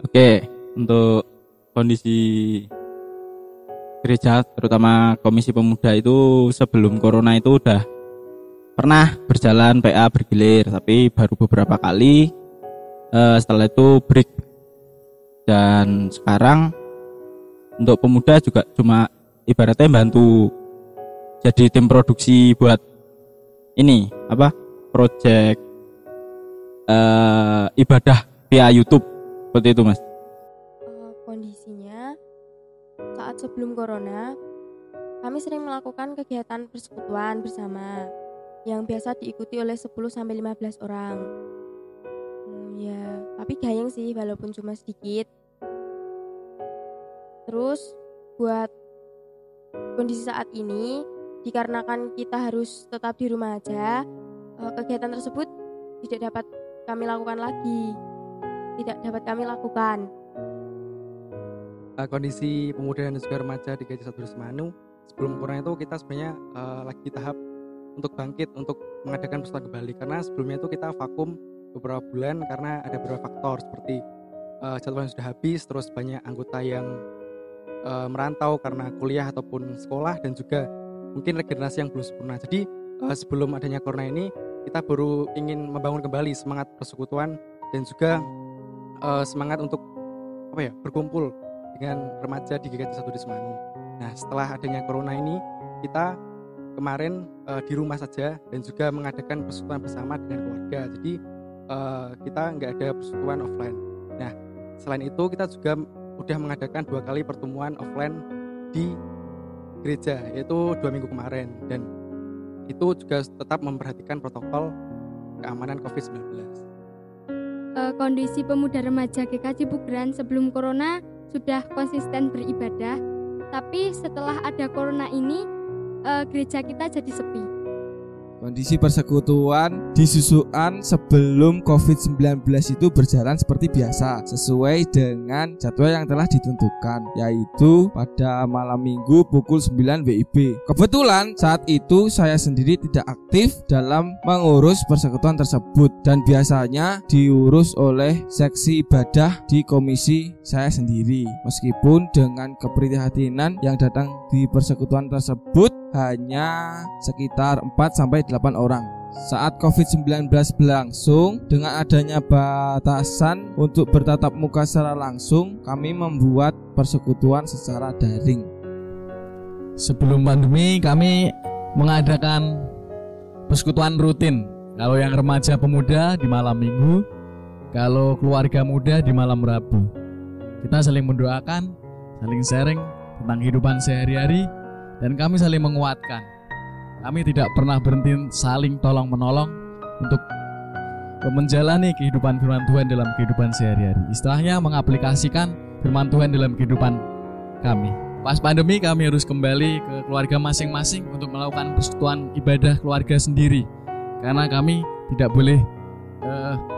Oke, untuk kondisi gereja terutama Komisi Pemuda itu sebelum corona itu udah pernah berjalan PA bergilir, tapi baru beberapa kali. Setelah itu break. Dan sekarang untuk pemuda juga cuma ibaratnya bantu jadi tim produksi buat ini project ibadah via YouTube seperti itu, Mas. Kondisinya saat sebelum corona kami sering melakukan kegiatan persekutuan bersama yang biasa diikuti oleh 10-15 orang. Ya, tapi gayeng sih walaupun cuma sedikit. Terus buat kondisi saat ini, dikarenakan kita harus tetap di rumah aja, kegiatan tersebut tidak dapat kami lakukan lagi. Kondisi pemuda dan juga remaja di Gereja Satu Semanu sebelum corona itu kita sebenarnya lagi tahap untuk bangkit, untuk mengadakan persekutuan kembali, karena sebelumnya itu kita vakum beberapa bulan karena ada beberapa faktor seperti jadwalnya sudah habis, terus banyak anggota yang merantau karena kuliah ataupun sekolah, dan juga mungkin regenerasi yang belum sempurna. Jadi sebelum adanya corona ini kita baru ingin membangun kembali semangat persekutuan dan juga semangat untuk berkumpul dengan remaja di GKJ 1 di Semanu. Nah, setelah adanya corona ini kita kemarin di rumah saja dan juga mengadakan persekutuan bersama dengan keluarga. Jadi kita nggak ada persekutuan offline. Nah, selain itu kita juga udah mengadakan 2 kali pertemuan offline di gereja, yaitu 2 minggu kemarin, dan itu juga tetap memperhatikan protokol keamanan COVID-19. Kondisi pemuda remaja GKJ Pugeran sebelum corona sudah konsisten beribadah, tapi setelah ada corona ini gereja kita jadi sepi. Kondisi persekutuan di Susukan sebelum COVID-19 itu berjalan seperti biasa, sesuai dengan jadwal yang telah ditentukan, yaitu pada malam minggu pukul 9 WIB. Kebetulan saat itu saya sendiri tidak aktif dalam mengurus persekutuan tersebut, dan biasanya diurus oleh seksi ibadah di komisi saya sendiri. Meskipun dengan keprihatinan yang datang di persekutuan tersebut hanya sekitar 4-8 orang. Saat COVID-19 berlangsung, dengan adanya batasan untuk bertatap muka secara langsung, kami membuat persekutuan secara daring. Sebelum pandemi kami mengadakan persekutuan rutin. Kalau yang remaja pemuda di malam minggu, kalau keluarga muda di malam Rabu. Kita saling mendoakan, saling sharing tentang kehidupan sehari-hari, dan kami saling menguatkan. Kami tidak pernah berhenti saling tolong-menolong untuk menjalani kehidupan firman Tuhan dalam kehidupan sehari-hari. Istilahnya mengaplikasikan firman Tuhan dalam kehidupan kami. Pas pandemi kami harus kembali ke keluarga masing-masing untuk melakukan persekutuan ibadah keluarga sendiri, karena kami tidak boleh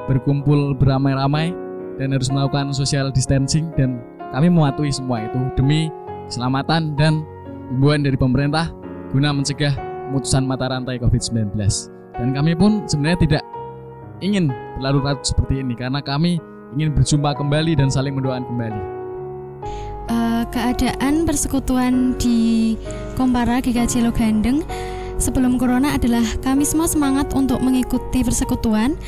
berkumpul beramai-ramai dan harus melakukan social distancing, dan kami mematuhi semua itu demi keselamatan dan himbauan dari pemerintah guna mencegah pemutusan mata rantai COVID-19. Dan kami pun sebenarnya tidak ingin berlarut-larut seperti ini, karena kami ingin berjumpa kembali dan saling mendoakan kembali. Keadaan persekutuan di Kompara GKJ Logandeng sebelum corona adalah kami semua semangat untuk mengikuti persekutuan.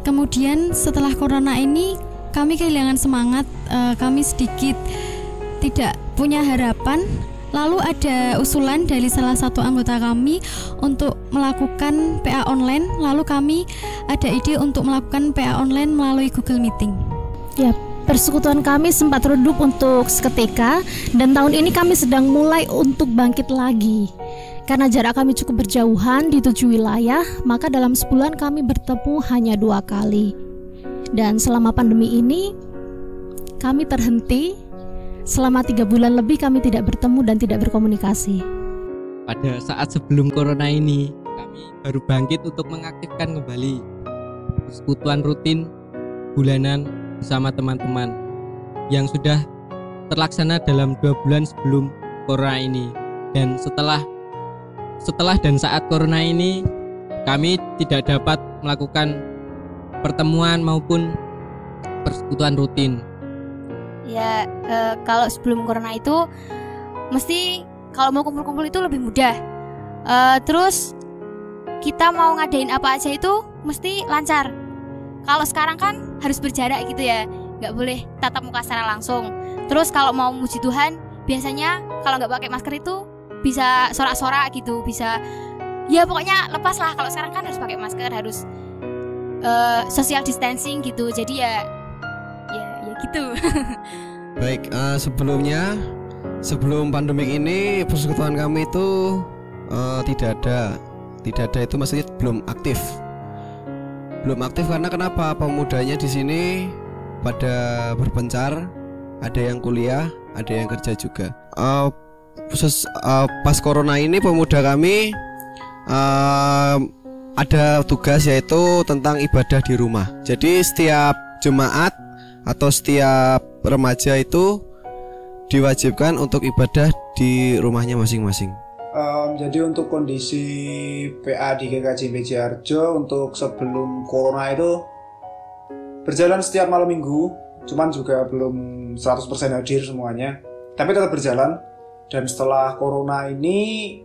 Kemudian setelah corona ini kami kehilangan semangat, kami sedikit tidak punya harapan. Lalu ada usulan dari salah satu anggota kami untuk melakukan PA online. Lalu kami ada ide untuk melakukan PA online melalui Google Meeting. Ya, persekutuan kami sempat redup untuk seketika, dan tahun ini kami sedang mulai untuk bangkit lagi. Karena jarak kami cukup berjauhan di 7 wilayah, maka dalam sebulan kami bertemu hanya 2 kali. Dan selama pandemi ini kami terhenti. Selama 3 bulan lebih kami tidak bertemu dan tidak berkomunikasi. Pada saat sebelum corona ini, kami baru bangkit untuk mengaktifkan kembali persekutuan rutin bulanan bersama teman-teman yang sudah terlaksana dalam 2 bulan sebelum corona ini. Dan setelah dan saat corona ini, kami tidak dapat melakukan pertemuan maupun persekutuan rutin? Ya, kalau sebelum corona itu mesti kalau mau kumpul-kumpul itu lebih mudah. Terus kita mau ngadain apa aja itu mesti lancar. Kalau sekarang kan harus berjarak gitu ya, nggak boleh tatap muka secara langsung. Terus kalau mau muji Tuhan, biasanya kalau nggak pakai masker itu bisa sorak-sorak gitu, bisa ya pokoknya lepas lah. Kalau sekarang kan harus pakai masker, harus social distancing gitu. Jadi ya gitu. Baik, sebelum pandemi ini persekutuan kami itu tidak ada itu maksudnya belum aktif karena kenapa? Pemudanya di sini pada berpencar, ada yang kuliah, ada yang kerja juga. Pas corona ini pemuda kami ada tugas yaitu tentang ibadah di rumah. Jadi setiap jemaat atau setiap remaja itu diwajibkan untuk ibadah di rumahnya masing-masing. Jadi untuk kondisi PA di GKJ PJ Harjo untuk sebelum corona itu berjalan setiap malam minggu, cuman juga belum 100% hadir semuanya, tapi tetap berjalan. Dan setelah corona ini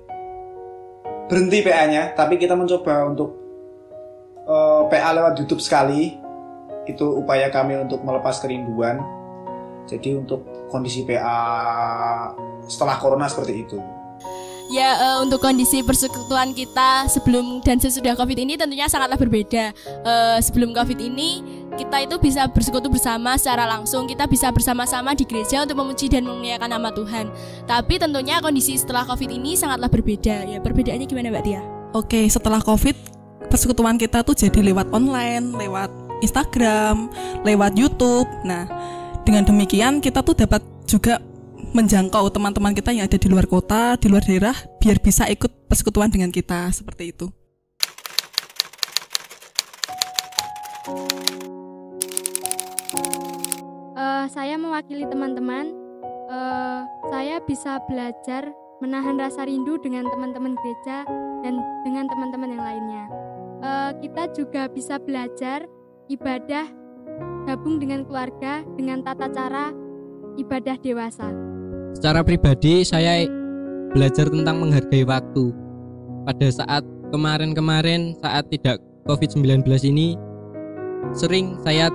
berhenti PA-nya, tapi kita mencoba untuk PA lewat YouTube sekali. Itu upaya kami untuk melepas kerinduan. Jadi untuk kondisi PA setelah corona seperti itu. Ya, untuk kondisi persekutuan kita sebelum dan sesudah COVID ini tentunya sangatlah berbeda. Sebelum COVID ini kita itu bisa bersekutu bersama secara langsung, kita bisa bersama-sama di gereja untuk memuji dan memuliakan nama Tuhan. Tapi tentunya kondisi setelah COVID ini sangatlah berbeda. Ya, perbedaannya gimana Mbak Tia? Oke, setelah COVID persekutuan kita tuh jadi lewat online, lewat Instagram, lewat YouTube. Nah, dengan demikian kita tuh dapat juga menjangkau teman-teman kita yang ada di luar kota, di luar daerah, biar bisa ikut persekutuan dengan kita, seperti itu. Saya mewakili teman-teman, saya bisa belajar menahan rasa rindu dengan teman-teman gereja dan dengan teman-teman yang lainnya. Kita juga bisa belajar ibadah gabung dengan keluarga dengan tata cara ibadah dewasa. Secara pribadi saya belajar tentang menghargai waktu. Pada saat kemarin saat tidak COVID-19 ini, sering saya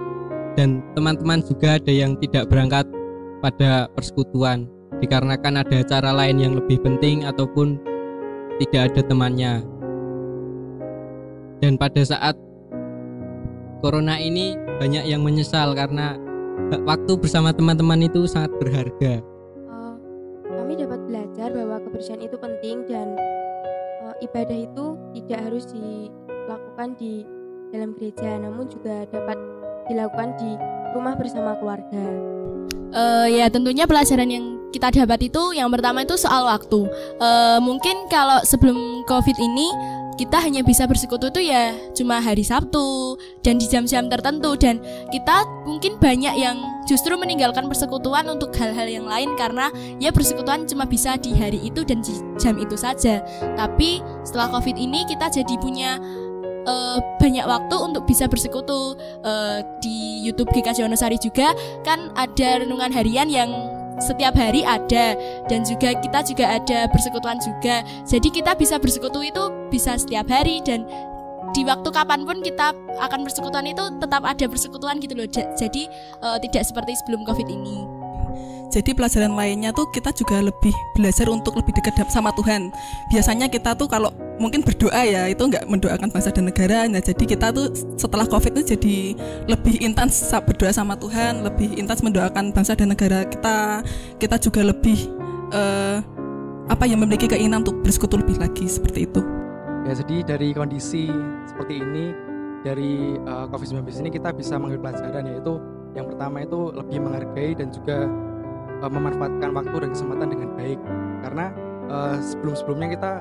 dan teman-teman juga ada yang tidak berangkat pada persekutuan dikarenakan ada acara lain yang lebih penting ataupun tidak ada temannya. Dan pada saat corona ini banyak yang menyesal karena waktu bersama teman-teman itu sangat berharga. Kami dapat belajar bahwa kebersihan itu penting dan ibadah itu tidak harus dilakukan di dalam gereja, namun juga dapat dilakukan di rumah bersama keluarga. Ya tentunya pelajaran yang kita dapat itu yang pertama itu soal waktu. Mungkin kalau sebelum COVID ini kita hanya bisa bersekutu itu ya cuma hari Sabtu dan di jam-jam tertentu, dan kita mungkin banyak yang justru meninggalkan persekutuan untuk hal-hal yang lain karena ya persekutuan cuma bisa di hari itu dan di jam itu saja. Tapi setelah COVID ini kita jadi punya banyak waktu untuk bisa bersekutu. Di YouTube GKJ Wonosari juga kan ada renungan harian yang setiap hari ada, dan juga kita juga ada persekutuan juga. Jadi kita bisa bersekutu itu bisa setiap hari, dan di waktu kapanpun kita akan persekutuan itu tetap ada persekutuan gitu loh. Jadi tidak seperti sebelum COVID ini. Jadi pelajaran lainnya tuh kita juga lebih belajar untuk lebih dekat sama Tuhan. Biasanya kita tuh kalau mungkin berdoa ya itu nggak mendoakan bangsa dan negara. Nah jadi kita tuh setelah COVID itu jadi lebih intens berdoa sama Tuhan, lebih intens mendoakan bangsa dan negara kita. Kita juga lebih memiliki keinginan untuk bersekutu lebih lagi seperti itu. Ya, jadi dari kondisi seperti ini, dari COVID-19 ini kita bisa mengambil pelajaran, yaitu yang pertama itu lebih menghargai dan juga memanfaatkan waktu dan kesempatan dengan baik. Karena sebelum-sebelumnya kita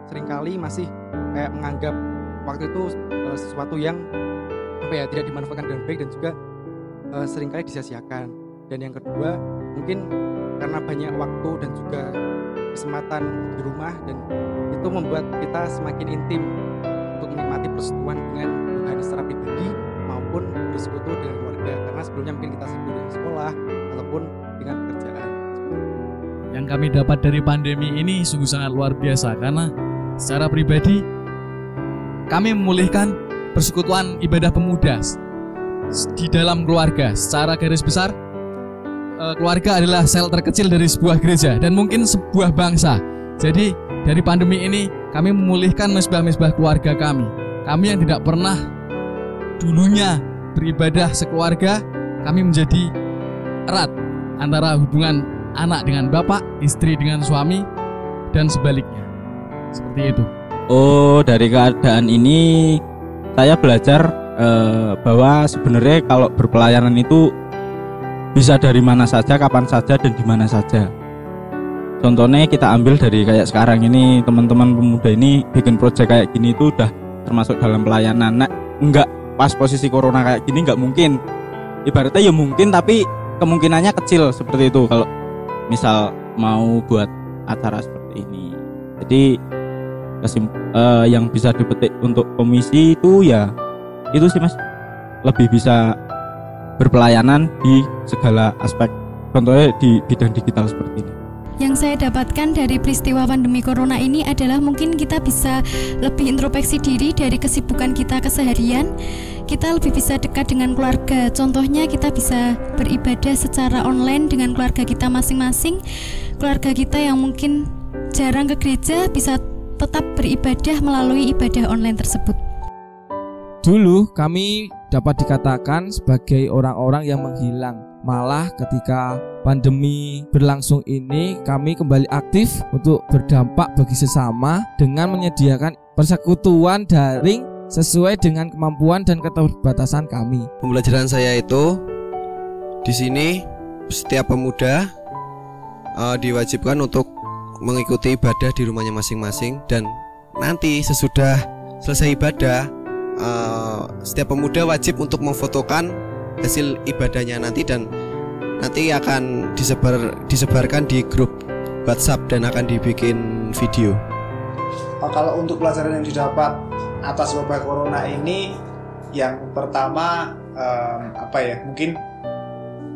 seringkali masih kayak menganggap waktu itu sesuatu yang tidak dimanfaatkan dengan baik dan juga seringkali disia-siakan. Dan yang kedua, mungkin karena banyak waktu dan juga kesempatan di rumah, dan itu membuat kita semakin intim untuk menikmati persekutuan dengan Tuhan secara pribadi maupun ataupun bersekutu dengan keluarga, karena sebelumnya mungkin kita sibuk dengan sekolah ataupun dengan pekerjaan. Yang kami dapat dari pandemi ini sungguh sangat luar biasa, karena secara pribadi kami memulihkan persekutuan ibadah pemuda di dalam keluarga. Secara garis besar, keluarga adalah sel terkecil dari sebuah gereja dan mungkin sebuah bangsa. Jadi dari pandemi ini kami memulihkan mezbah-mezbah keluarga kami. Kami yang tidak pernah dulunya beribadah sekeluarga, kami menjadi erat antara hubungan anak dengan bapak, istri dengan suami, dan sebaliknya. Seperti itu. Oh, dari keadaan ini saya belajar bahwa sebenarnya kalau berpelayanan itu bisa dari mana saja, kapan saja, dan di mana saja. Contohnya kita ambil dari kayak sekarang ini, teman-teman pemuda ini bikin proyek kayak gini itu udah termasuk dalam pelayanan. Nah, enggak pas posisi corona kayak gini enggak mungkin. Ibaratnya ya mungkin, tapi kemungkinannya kecil seperti itu kalau misal mau buat acara seperti ini. Jadi yang bisa dipetik untuk komisi itu ya itu sih Mas, lebih bisa berpelayanan di segala aspek, contohnya di bidang digital seperti ini. Yang saya dapatkan dari peristiwa pandemi corona ini adalah mungkin kita bisa lebih introspeksi diri dari kesibukan kita keseharian. Kita lebih bisa dekat dengan keluarga. Contohnya kita bisa beribadah secara online dengan keluarga kita masing-masing. Keluarga kita yang mungkin jarang ke gereja bisa tetap beribadah melalui ibadah online tersebut. Dulu kami dapat dikatakan sebagai orang-orang yang menghilang. Malah ketika pandemi berlangsung ini, kami kembali aktif untuk berdampak bagi sesama dengan menyediakan persekutuan daring sesuai dengan kemampuan dan keterbatasan kami. Pembelajaran saya itu di sini setiap pemuda diwajibkan untuk mengikuti ibadah di rumahnya masing-masing, dan nanti sesudah selesai ibadah setiap pemuda wajib untuk memfotokan hasil ibadahnya nanti, dan nanti akan disebarkan di grup WhatsApp dan akan dibikin video. Kalau untuk pelajaran yang didapat atas wabah corona ini, yang pertama mungkin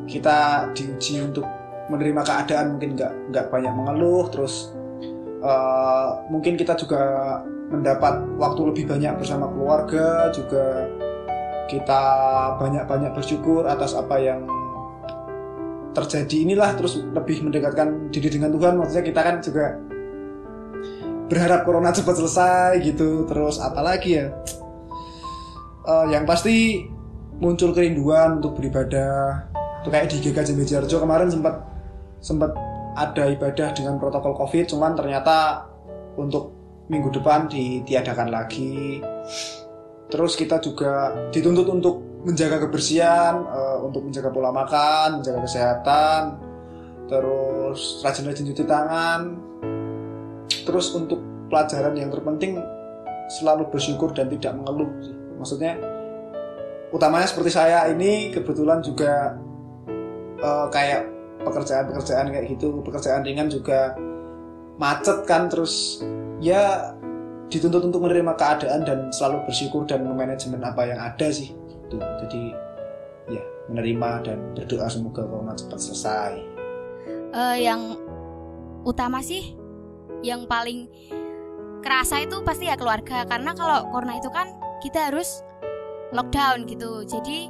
kita diuji untuk menerima keadaan, mungkin nggak banyak mengeluh, terus mungkin kita juga mendapat waktu lebih banyak bersama keluarga, juga kita banyak-banyak bersyukur atas apa yang terjadi inilah, terus lebih mendekatkan diri dengan Tuhan. Maksudnya kita kan juga berharap corona cepat selesai gitu. Terus apalagi ya, yang pasti muncul kerinduan untuk beribadah. Itu kayak di GKJ Bejarjo kemarin sempat ada ibadah dengan protokol COVID, cuman ternyata untuk minggu depan ditiadakan lagi. Terus kita juga dituntut untuk menjaga kebersihan, untuk menjaga pola makan, menjaga kesehatan, terus rajin-rajin cuci tangan. Terus untuk pelajaran yang terpenting selalu bersyukur dan tidak mengeluh. Maksudnya utamanya seperti saya ini kebetulan juga kayak pekerjaan kayak gitu, pekerjaan ringan juga macet kan, terus ya dituntut untuk menerima keadaan dan selalu bersyukur dan memanajemen apa yang ada sih gitu. Jadi ya menerima dan berdoa semoga corona cepat selesai. Yang utama sih, yang paling kerasa itu pasti ya keluarga, karena kalau corona itu kan kita harus lockdown gitu, jadi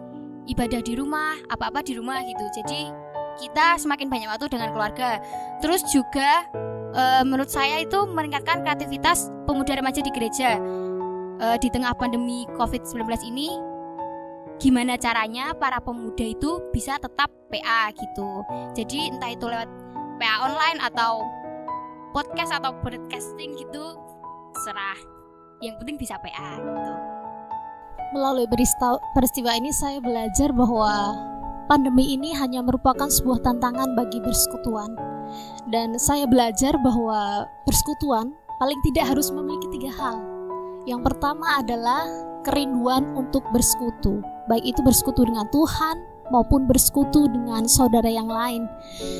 ibadah di rumah, apa-apa di rumah gitu, jadi kita semakin banyak waktu dengan keluarga. Terus juga menurut saya itu meningkatkan kreativitas pemuda remaja di gereja. Di tengah pandemi COVID-19 ini, gimana caranya para pemuda itu bisa tetap PA gitu. Jadi entah itu lewat PA online atau podcast atau broadcasting gitu, serah, yang penting bisa PA gitu. Melalui peristiwa ini saya belajar bahwa pandemi ini hanya merupakan sebuah tantangan bagi persekutuan. Dan saya belajar bahwa persekutuan paling tidak harus memiliki 3 hal. Yang pertama adalah kerinduan untuk bersekutu, baik itu bersekutu dengan Tuhan maupun bersekutu dengan saudara yang lain.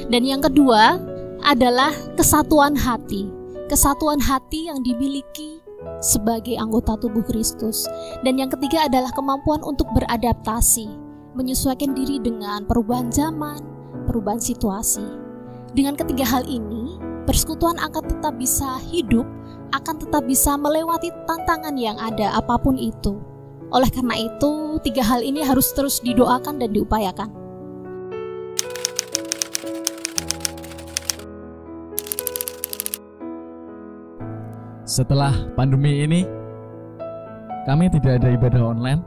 Dan yang kedua adalah kesatuan hati. Kesatuan hati yang dimiliki sebagai anggota tubuh Kristus. Dan yang ketiga adalah kemampuan untuk beradaptasi, menyesuaikan diri dengan perubahan zaman, perubahan situasi. Dengan ketiga hal ini, persekutuan akan tetap bisa hidup, akan tetap bisa melewati tantangan yang ada apapun itu. Oleh karena itu, tiga hal ini harus terus didoakan dan diupayakan. Setelah pandemi ini, kami tidak ada ibadah online,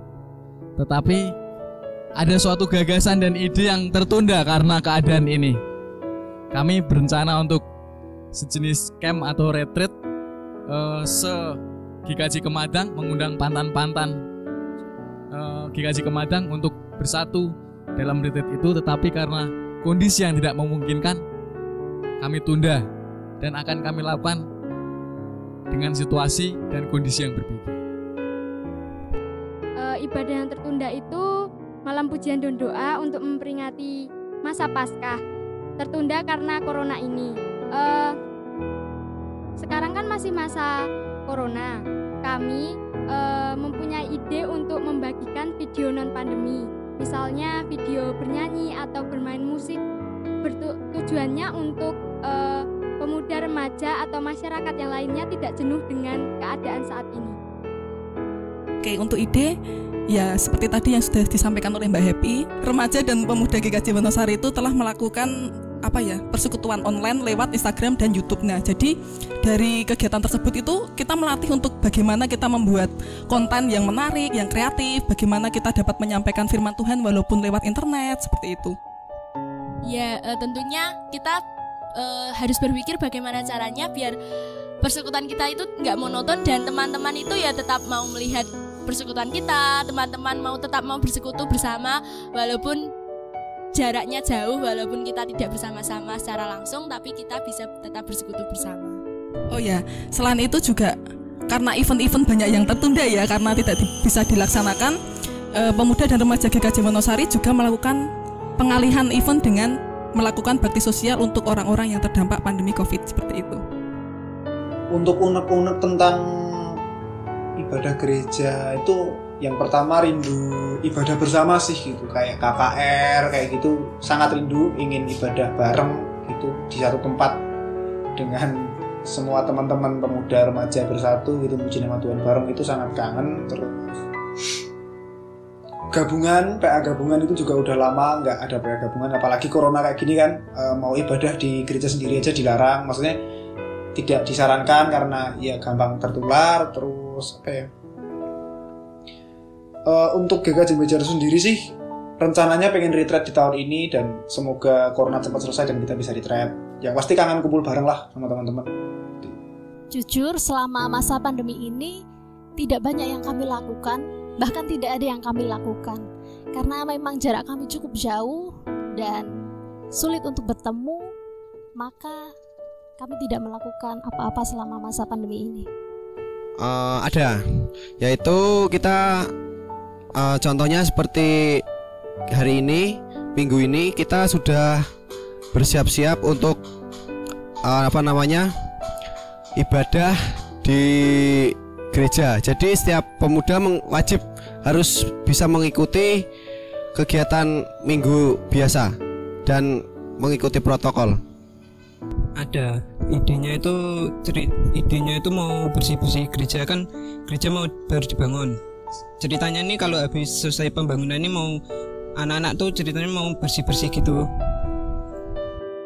tetapi ada suatu gagasan dan ide yang tertunda karena keadaan ini. Kami berencana untuk sejenis camp atau retreat GKJ Kemadang, mengundang pantan-pantan GKJ Kemadang untuk bersatu dalam retreat itu, tetapi karena kondisi yang tidak memungkinkan, kami tunda dan akan kami lakukan dengan situasi dan kondisi yang berbeda. Ibadah yang tertunda itu malam pujian dan doa untuk memperingati masa Paskah. Tertunda karena corona ini. Sekarang kan masih masa corona. Kami mempunyai ide untuk membagikan video non pandemi. Misalnya video bernyanyi atau bermain musik. Tujuannya untuk pemuda, remaja, atau masyarakat yang lainnya tidak jenuh dengan keadaan saat ini. Oke, untuk ide, ya seperti tadi yang sudah disampaikan oleh Mbak Happy, remaja dan pemuda GKJ Wonosari itu telah melakukan persekutuan online lewat Instagram dan YouTube. Nah, jadi dari kegiatan tersebut itu kita melatih untuk bagaimana kita membuat konten yang menarik, yang kreatif, bagaimana kita dapat menyampaikan firman Tuhan walaupun lewat internet, seperti itu. Ya, tentunya kita harus berpikir bagaimana caranya biar persekutuan kita itu nggak monoton dan teman-teman itu ya tetap mau melihat persekutuan kita, teman-teman tetap mau bersekutu bersama walaupun jaraknya jauh, walaupun kita tidak bersama-sama secara langsung, tapi kita bisa tetap bersekutu bersama. Oh ya, selain itu juga karena event-event banyak yang tertunda ya, karena tidak bisa dilaksanakan, pemuda dan remaja GKJ Wonosari juga melakukan pengalihan event dengan melakukan bakti sosial untuk orang-orang yang terdampak pandemi COVID, seperti itu. Untuk unek-unek tentang ibadah gereja itu, yang pertama rindu ibadah bersama sih gitu, kayak KKR kayak gitu, sangat rindu ingin ibadah bareng gitu di satu tempat dengan semua teman-teman pemuda remaja bersatu gitu, muji nama Tuhan bareng, itu sangat kangen. Terus gabungan, PA gabungan itu juga udah lama nggak ada PA gabungan, apalagi corona kayak gini kan, mau ibadah di gereja sendiri aja dilarang, maksudnya tidak disarankan karena ya gampang tertular. Terus untuk GKJ Mejar sendiri sih rencananya pengen retreat di tahun ini dan semoga corona cepat selesai dan kita bisa retreat. Yang pasti kangen kumpul bareng lah sama teman-teman. Jujur selama masa pandemi ini tidak banyak yang kami lakukan, bahkan tidak ada yang kami lakukan karena memang jarak kami cukup jauh dan sulit untuk bertemu, maka kami tidak melakukan apa-apa selama masa pandemi ini. Ada, yaitu kita contohnya seperti hari ini, minggu ini kita sudah bersiap-siap untuk ibadah di gereja. Jadi setiap pemuda wajib harus bisa mengikuti kegiatan minggu biasa dan mengikuti protokol. Ada idenya itu mau bersih-bersih gereja, kan gereja mau baru dibangun. Ceritanya nih kalau habis selesai pembangunan ini mau anak-anak tuh ceritanya mau bersih-bersih gitu.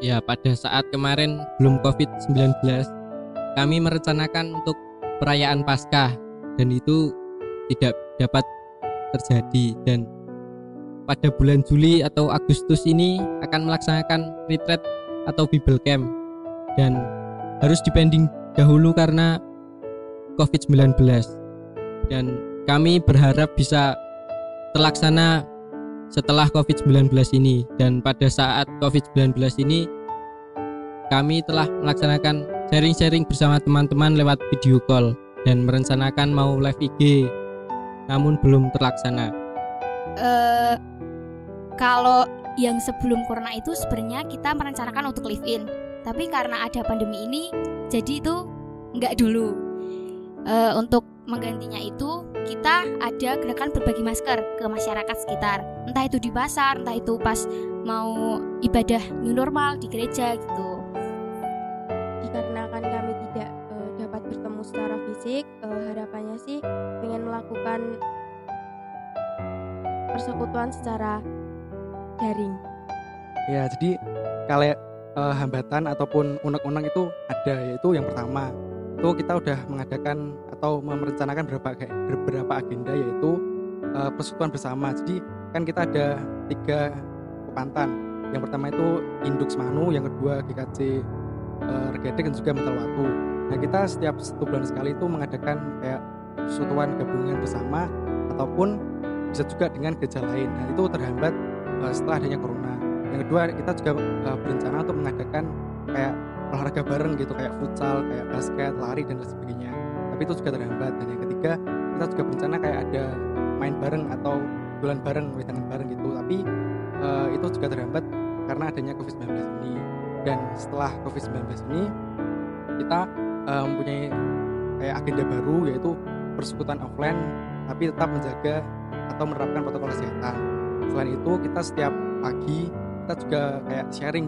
Ya, pada saat kemarin belum COVID-19 kami merencanakan untuk perayaan Paskah dan itu tidak dapat terjadi, dan pada bulan Juli atau Agustus ini akan melaksanakan retreat atau Bible Camp dan harus dipending dahulu karena COVID-19, dan kami berharap bisa terlaksana setelah COVID-19 ini. Dan pada saat COVID-19 ini kami telah melaksanakan sharing-sharing bersama teman-teman lewat video call dan merencanakan mau live IG, namun belum terlaksana. Kalau yang sebelum corona itu sebenarnya kita merencanakan untuk live in, tapi karena ada pandemi ini jadi itu enggak dulu. Untuk menggantinya itu kita ada gerakan berbagi masker ke masyarakat sekitar, entah itu di pasar, entah itu pas mau ibadah new normal di gereja gitu. Dikarenakan kami tidak dapat bertemu secara fisik, harapannya sih pengen melakukan persekutuan secara daring. Ya, jadi kalau hambatan ataupun unek-unek itu ada, yaitu yang pertama itu kita udah mengadakan atau merencanakan beberapa agenda, yaitu persekutuan bersama. Jadi kan kita ada 3 pepantan. Yang pertama itu Induk Semanu, yang kedua GKJ Regedek dan juga Metalwatu. Nah, kita setiap 1 bulan sekali itu mengadakan kayak persekutuan gabungan bersama ataupun bisa juga dengan gereja lain. Nah, itu terhambat setelah adanya corona. Yang kedua, kita juga berencana untuk mengadakan kayak olahraga bareng gitu, kayak futsal, kayak basket, lari dan lain sebagainya. Tapi itu juga terhambat. Dan yang ketiga, kita juga berencana kayak ada main bareng atau bulan bareng, wedangan bareng gitu. Tapi itu juga terhambat karena adanya COVID-19 ini. Dan setelah COVID-19 ini, kita mempunyai kayak agenda baru, yaitu persekutuan offline tapi tetap menjaga atau menerapkan protokol kesehatan. Selain itu, kita setiap pagi kita juga kayak sharing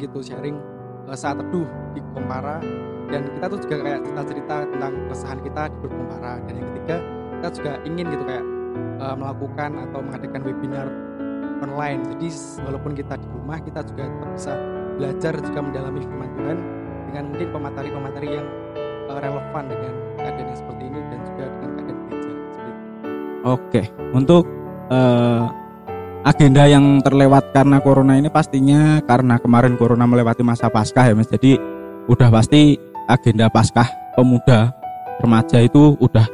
saat teduh di Kompara, dan kita tuh juga kayak cerita-cerita tentang keresahan kita di grup Kompara. Dan yang ketiga, kita juga ingin gitu kayak melakukan atau mengadakan webinar online. Jadi walaupun kita di rumah, kita juga tetap bisa belajar juga mendalami firman Tuhan dengan mungkin pemateri-pemateri yang relevan dengan keadaan yang seperti ini dan juga dengan keadaan gereja. Oke, untuk agenda yang terlewat karena corona ini pastinya karena kemarin corona melewati masa Paskah ya Mas. Jadi udah pasti agenda Paskah pemuda remaja itu udah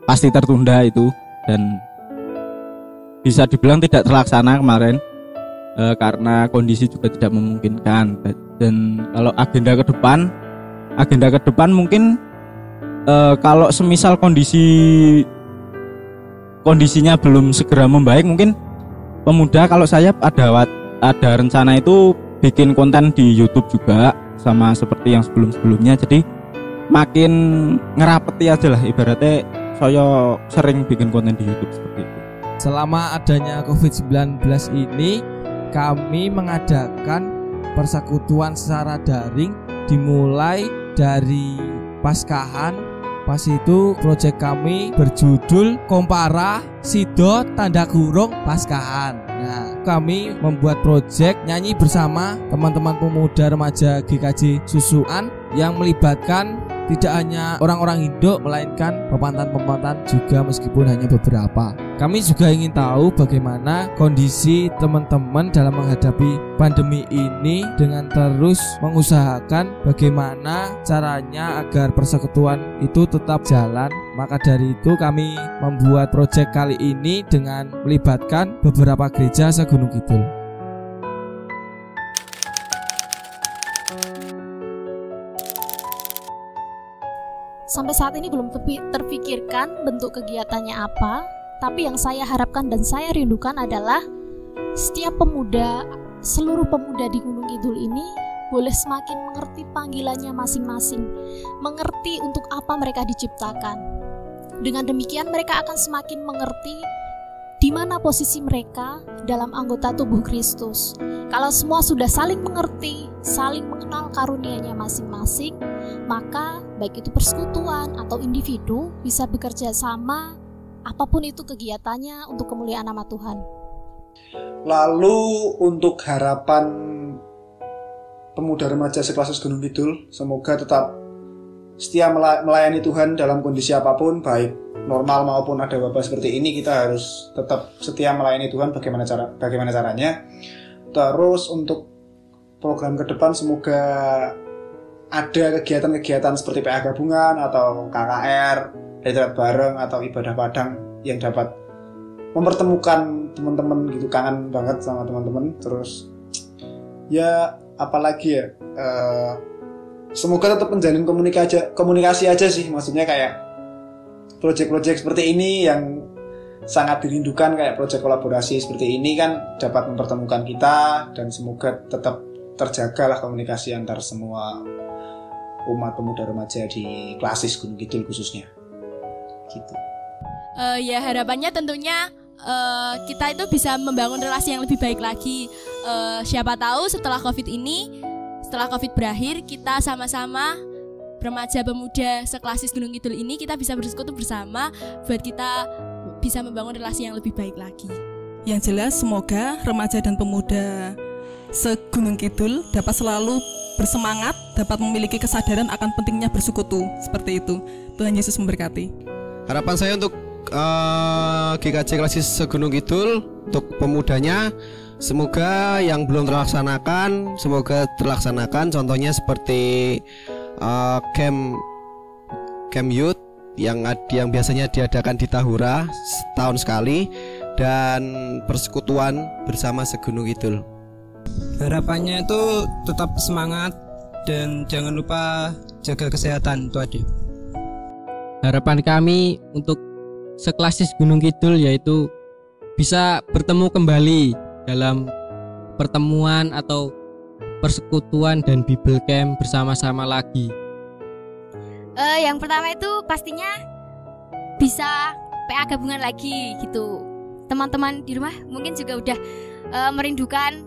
pasti tertunda itu, dan bisa dibilang tidak terlaksana kemarin karena kondisi juga tidak memungkinkan. Dan kalau agenda ke depan mungkin kalau semisal kondisinya belum segera membaik, mungkin pemuda, kalau saya ada rencana itu bikin konten di YouTube juga sama seperti yang sebelumnya. Jadi makin ngerapeti aja lah, ibaratnya saya sering bikin konten di YouTube seperti itu. Selama adanya COVID-19 ini, kami mengadakan persekutuan secara daring dimulai dari Paskahan. Pas itu proyek kami berjudul Kompara Sido Tanda Kurung Paskahan. Nah, kami membuat proyek nyanyi bersama teman-teman pemuda remaja GKJ Susuan yang melibatkan tidak hanya orang-orang Indo, melainkan pemantan-pemantan juga meskipun hanya beberapa. Kami juga ingin tahu bagaimana kondisi teman-teman dalam menghadapi pandemi ini dengan terus mengusahakan bagaimana caranya agar persekutuan itu tetap jalan. Maka dari itu kami membuat proyek kali ini dengan melibatkan beberapa gereja se-Gunung Kidul. Sampai saat ini belum terpikirkan bentuk kegiatannya apa, tapi yang saya harapkan dan saya rindukan adalah setiap pemuda, seluruh pemuda di Gunung Kidul ini boleh semakin mengerti panggilannya masing-masing, mengerti untuk apa mereka diciptakan. Dengan demikian mereka akan semakin mengerti di mana posisi mereka dalam anggota tubuh Kristus. Kalau semua sudah saling mengerti, saling mengenal karunia-Nya masing-masing, maka baik itu persekutuan atau individu bisa bekerja sama, apapun itu kegiatannya untuk kemuliaan nama Tuhan. Lalu untuk harapan pemuda remaja sekelas Gunung Kidul, semoga tetap setia melayani Tuhan dalam kondisi apapun, baik normal maupun ada wabah seperti ini. Kita harus tetap setia melayani Tuhan bagaimana caranya. Terus untuk program ke depan, semoga ada kegiatan-kegiatan seperti PA gabungan atau KKR, retreat bareng atau ibadah padang yang dapat mempertemukan teman-teman gitu. Kangen banget sama teman-teman. Terus ya apalagi ya, semoga tetap menjalin komunikasi aja sih. Maksudnya kayak proyek-proyek seperti ini yang sangat dirindukan, kayak proyek kolaborasi seperti ini kan dapat mempertemukan kita, dan semoga tetap terjagalah komunikasi antar semua umat pemuda remaja di Klasis Gunung Kidul khususnya. gitu. Ya harapannya tentunya kita itu bisa membangun relasi yang lebih baik lagi. Siapa tahu setelah COVID berakhir, kita sama-sama remaja pemuda seklasis Gunung Kidul ini kita bisa bersekutu bersama buat kita bisa membangun relasi yang lebih baik lagi. Yang jelas semoga remaja dan pemuda se-Gunung Kidul dapat selalu bersemangat, dapat memiliki kesadaran akan pentingnya bersekutu. Seperti itu. Tuhan Yesus memberkati. Harapan saya untuk GKJ Klasis se-Gunung Kidul, untuk pemudanya, semoga yang belum terlaksanakan semoga terlaksanakan. Contohnya seperti camp youth yang biasanya diadakan di Tahura setahun sekali, dan persekutuan bersama se-Gunung Kidul. Harapannya itu tetap semangat dan jangan lupa jaga kesehatan, itu aja. Harapan kami untuk seklasis Gunung Kidul yaitu bisa bertemu kembali dalam pertemuan atau persekutuan dan Bible Camp bersama-sama lagi. Yang pertama itu pastinya bisa PA gabungan lagi gitu. Teman-teman di rumah mungkin juga udah merindukan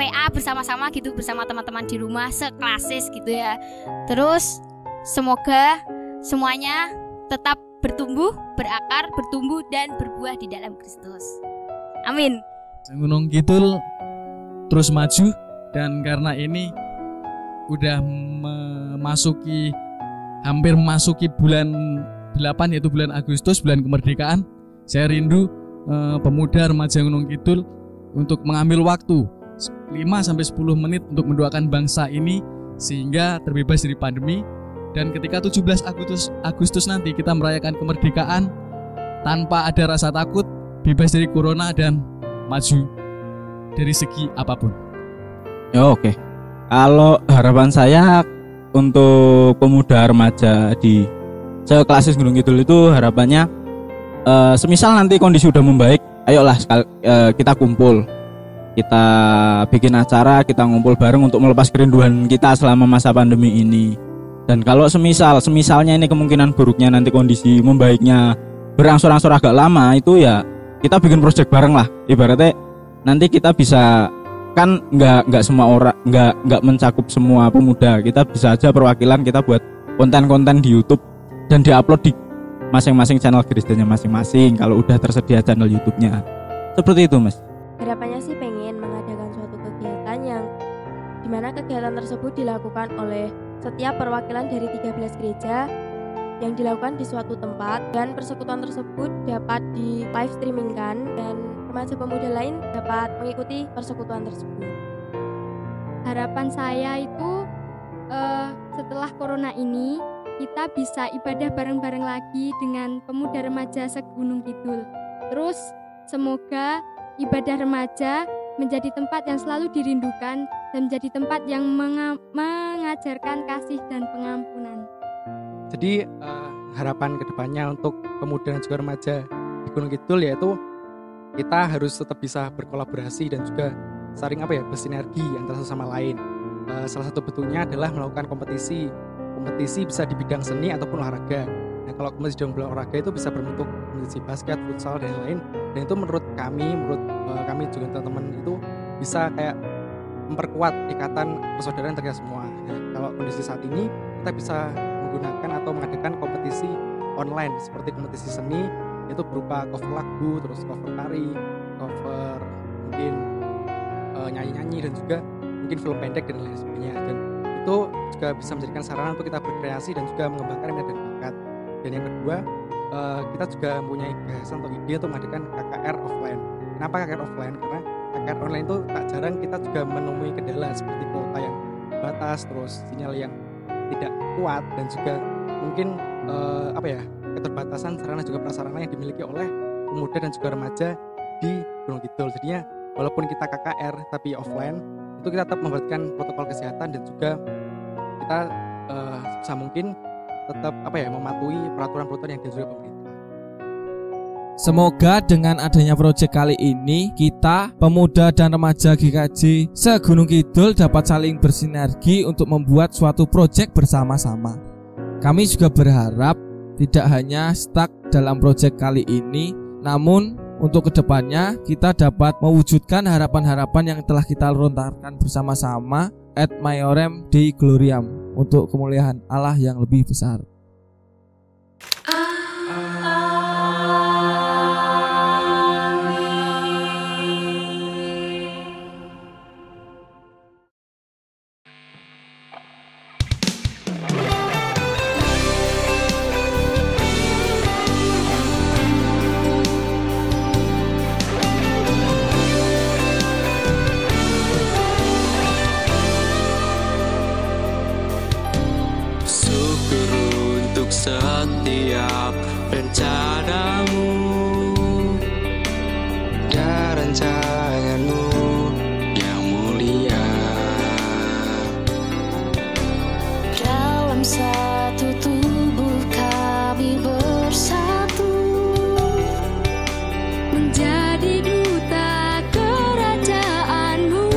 PA bersama-sama gitu, bersama teman-teman di rumah seklasis gitu ya. Terus semoga semuanya tetap bertumbuh, berakar, bertumbuh dan berbuah di dalam Kristus. Amin. Gunung Kidul terus maju, dan karena ini udah hampir memasuki bulan 8 yaitu bulan Agustus, bulan kemerdekaan. Saya rindu pemuda remaja Gunung Kidul untuk mengambil waktu 5-10 menit untuk mendoakan bangsa ini sehingga terbebas dari pandemi. Dan ketika 17 Agustus nanti kita merayakan kemerdekaan tanpa ada rasa takut, bebas dari corona dan maju dari segi apapun. Oke. Kalau harapan saya untuk pemuda remaja di seklasis Gunung Kidul itu harapannya semisal nanti kondisi udah membaik, ayolah kita kumpul. Kita bikin acara, kita ngumpul bareng untuk melepas kerinduan kita selama masa pandemi ini. Dan kalau semisalnya ini kemungkinan buruknya nanti kondisi membaiknya berangsur-angsur agak lama, itu ya kita bikin project bareng lah. Ibaratnya nanti kita bisa, kan nggak semua orang, nggak mencakup semua pemuda. Kita bisa aja perwakilan kita buat konten-konten di YouTube dan diupload di masing-masing channel Kristennya masing-masing kalau udah tersedia channel YouTube-nya. Seperti itu, Mas. Harapannya sih pengen mengadakan suatu kegiatan yang dimana kegiatan tersebut dilakukan oleh setiap perwakilan dari 13 gereja yang dilakukan di suatu tempat, dan persekutuan tersebut dapat di live streamingkan dan remaja pemuda lain dapat mengikuti persekutuan tersebut. Harapan saya itu setelah corona ini kita bisa ibadah bareng-bareng lagi dengan pemuda remaja se-Gunung Kidul. Terus semoga ibadah remaja menjadi tempat yang selalu dirindukan dan menjadi tempat yang mengajarkan kasih dan pengampunan. Jadi harapan kedepannya untuk pemuda dan juga remaja di Gunung Kidul yaitu kita harus tetap bisa berkolaborasi dan juga saling bersinergi antara satu sama lain. Salah satu bentuknya adalah melakukan kompetisi bisa di bidang seni ataupun olahraga. Nah, kalau kompetisi di bidang olahraga itu bisa berbentuk kompetisi basket, futsal dan lain-lain. Dan itu menurut kami juga teman-teman itu bisa kayak memperkuat ikatan persaudaraan antara semua. Nah, kalau kondisi saat ini kita bisa menggunakan atau mengadakan kompetisi online seperti kompetisi seni, yaitu berupa cover lagu, terus cover tari, cover mungkin nyanyi-nyanyi dan juga mungkin film pendek dan lain sebagainya. Dan itu juga bisa menjadikan sarana untuk kita berkreasi dan juga mengembangkan minat dan bakat. Dan yang kedua, kita juga mempunyai gagasan atau ide untuk mengadakan KKR offline. Kenapa KKR offline? Karena KKR online itu tak jarang kita juga menemui kendala seperti kuota yang terbatas, terus sinyal yang tidak kuat, dan juga mungkin keterbatasan sarana juga prasarana yang dimiliki oleh pemuda dan juga remaja di Gunung Kidul. Jadinya walaupun kita KKR tapi offline, itu kita tetap memperhatikan protokol kesehatan dan juga kita sebisa mungkin tetap mematuhi peraturan-peraturan yang diatur oleh pemerintah. Semoga dengan adanya proyek kali ini, kita pemuda dan remaja GKJ se-Gunung Kidul dapat saling bersinergi untuk membuat suatu proyek bersama-sama. Kami juga berharap tidak hanya stuck dalam proyek kali ini, namun untuk kedepannya kita dapat mewujudkan harapan-harapan yang telah kita lontarkan bersama-sama ad maiorem Dei gloriam untuk kemuliaan Allah yang lebih besar. Setiap rencanamu dan rancanganmu yang mulia, dalam satu tubuh kami bersatu menjadi duta kerajaan-Mu.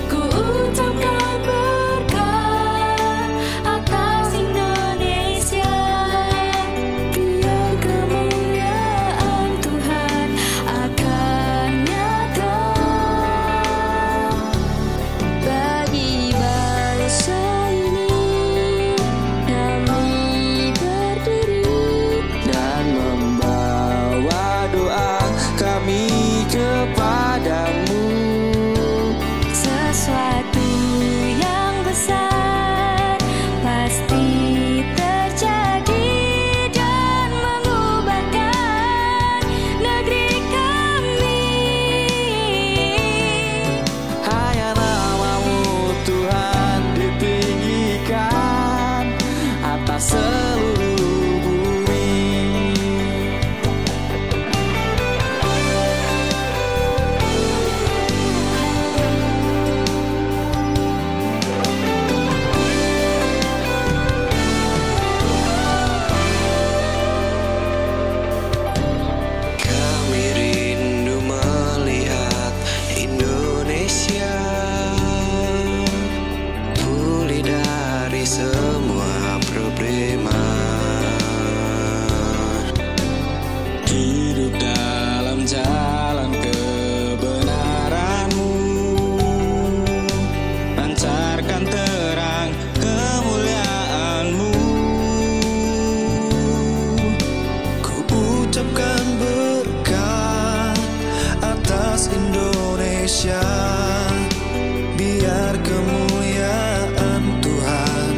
Ku ucapkan berkat atas Indonesia, biar kemuliaan Tuhan akan nyata bagi bangsa ini. Kami berdiri dan membawa doa kami kepadamu. sesuatu yang besar pasti terjadi dan mengubahkan negeri kami. Hanya nama-Mu Tuhan ditinggikan atas seluruh bumi. Kami rindu melihat Indonesia pulih dari semua problema, hidup dalam jalan kebenaran-Mu, pancarkan terang kemuliaan-Mu. Ku ucapkan berkat atas Indonesia, biar kemuliaan Tuhan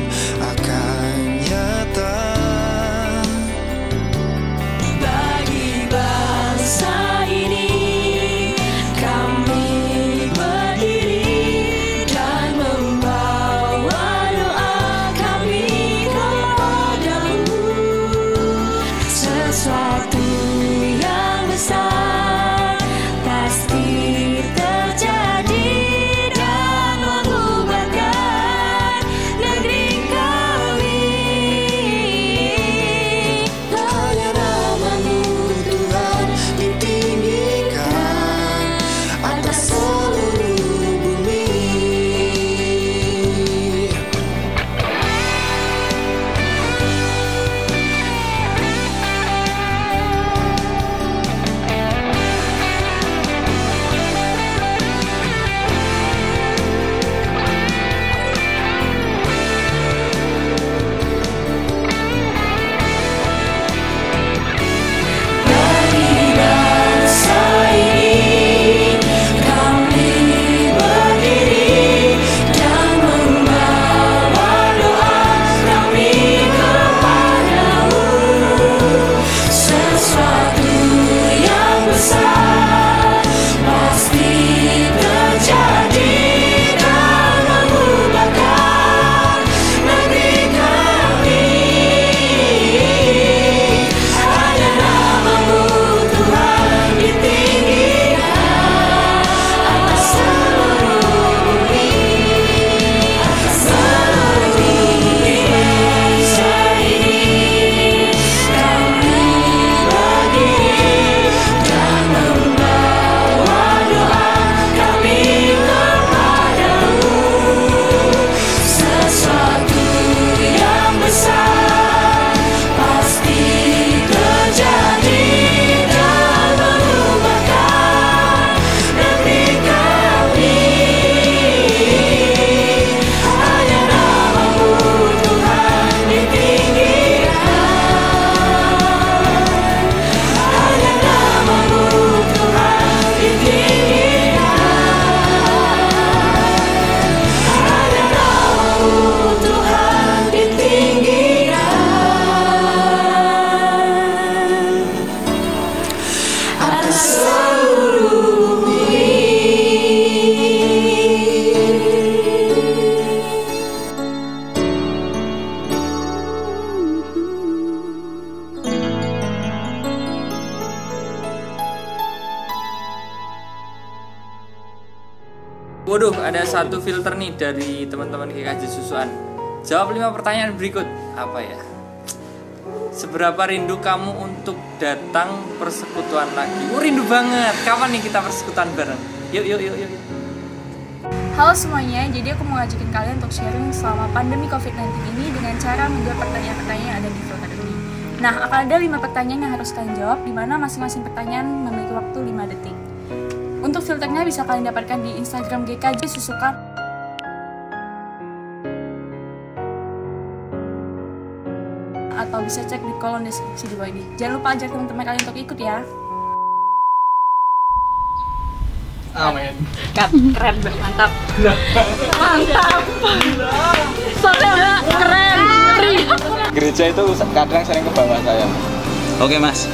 Waduh, ada satu filter nih dari teman-teman GKJ Susuan. Jawab 5 pertanyaan berikut. Apa ya? Seberapa rindu kamu untuk datang persekutuan lagi? Rindu banget. Kapan nih kita persekutuan bareng? Yuk. Halo semuanya, jadi aku mau ngajakin kalian untuk sharing selama pandemi COVID-19 ini dengan cara menjawab pertanyaan-pertanyaan yang ada di filter ini. Nah, akan ada 5 pertanyaan yang harus kalian jawab, di mana masing-masing pertanyaan memiliki waktu 5 detik. Untuk filternya bisa kalian dapatkan di Instagram GKJ Susukan. Atau bisa cek di kolom deskripsi di bawah ini. Jangan lupa ajak teman-teman kalian untuk ikut ya. Amin. Keren, mantap. Mantap. Soalnya keren. Gereja itu kadang sering ke bawah saya. Oke mas,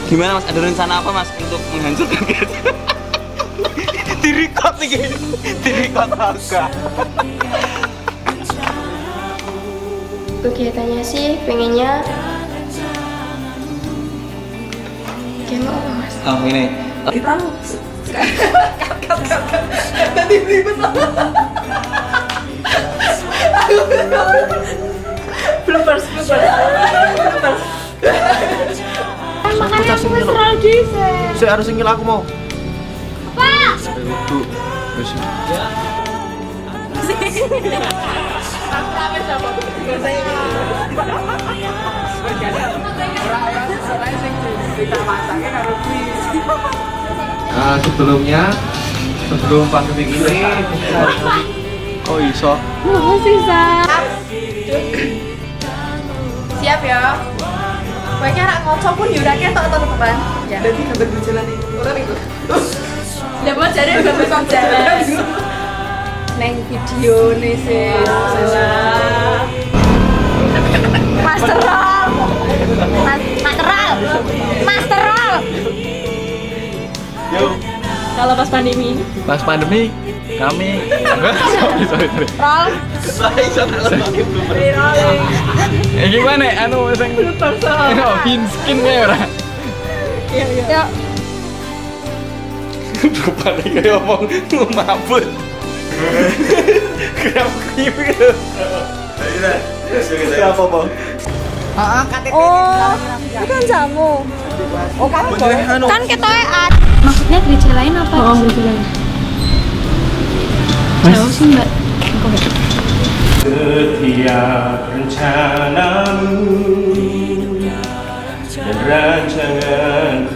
gimana mas? Ada rencana apa mas untuk menghancurkan gereja? Dirikot nih, dirikot harga. Kegiatannya sih pengennya gimana apa mas? Oh ini. Kita nanti ribet bloopers. Makanya aku wis roll dhisik. Sik harus ngil aku mau. Pak. Kudu wis. Sebelum pandemi ini oh iso Siap ya. Kowe ora ngoco pun yo ora ketok to teman. Ya. Dadi gambar berjalan iki. Ora iku. Lah mau jare gambar berjalan. Neng video nih sih. Masteral. Yuk. Kalau pas pandemi ini? Pas pandemi kami sorry. Roll. Gimana anu sing skin kayak ora? Iya. Rupane kaya omong mabut. Krem gitu. Siapa, Bang? KTP. Oh, bukan jamu. Oh, kan ketoean. Maksudnya gereja lain apa? Oh, gereja lain. Jauh sih mbak. Setiap rencanamu dan rancangan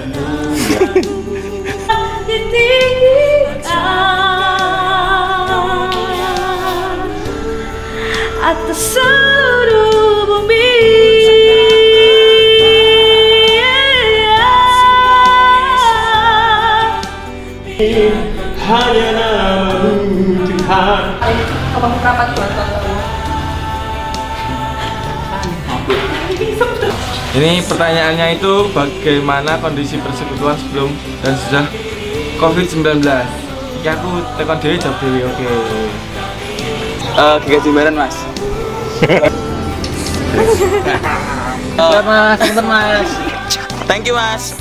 atas seluruh bumi. Hanya namamu Tuhan. Abang rapat buat Ini pertanyaannya itu bagaimana kondisi persekutuan sebelum dan sudah COVID-19. Ya aku tekan dewe jawab dewe, oke. GKJ Baran mas. Mas. Thank you mas.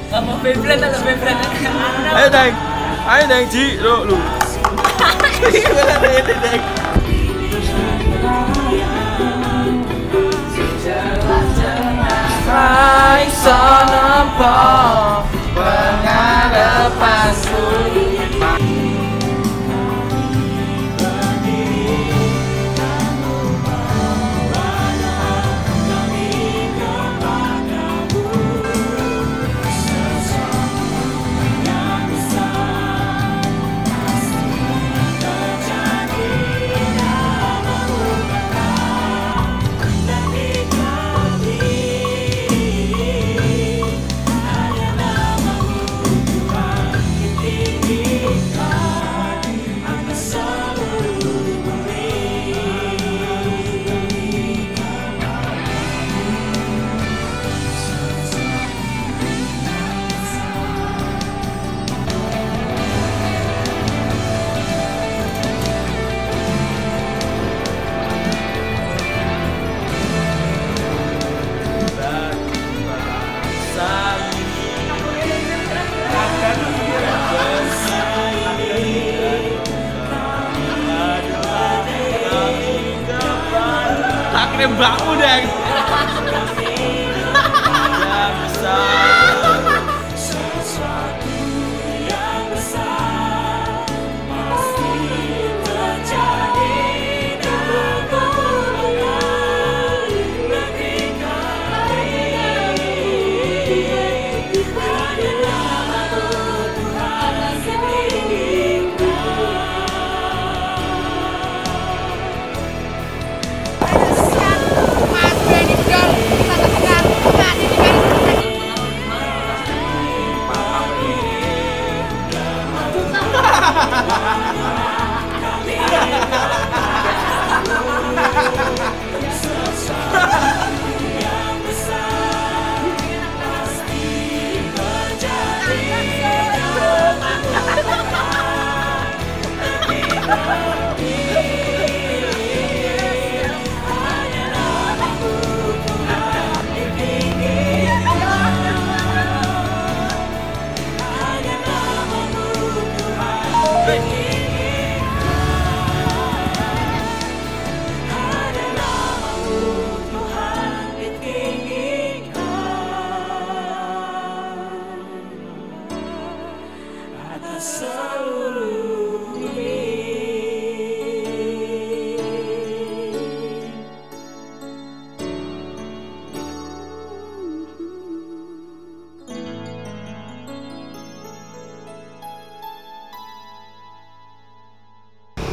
Sama Beyblade atau Beyblade? Ayo Deng, Ji, lu. Hai sonampo pengarepanku.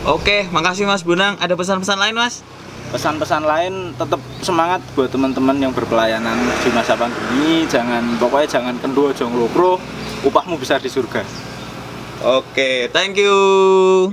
Oke, makasih Mas Bonang. Ada pesan-pesan lain Mas? Pesan-pesan lain tetap semangat buat teman-teman yang berpelayanan di masa pandemi. Pokoknya jangan kendor, jangan ngelokro, upahmu besar di surga. Oke, thank you.